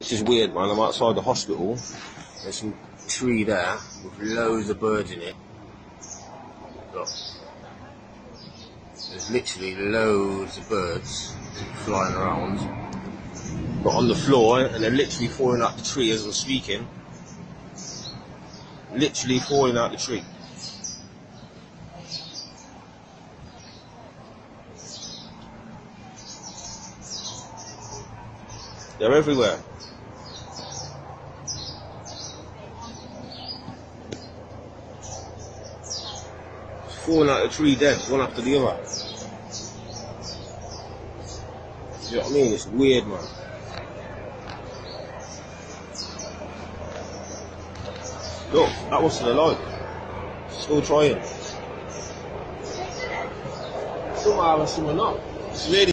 This is weird, man. I'm outside the hospital. There's some tree there with loads of birds in it. Look. There's literally loads of birds flying around. But on the floor, and they're literally falling out the tree as I'm speaking. Literally falling out the tree. They're everywhere. Falling out the tree dead, one after the other. You know what I mean? It's weird, man. Look, that was still alive. Still trying. Somehow, somehow not. It's really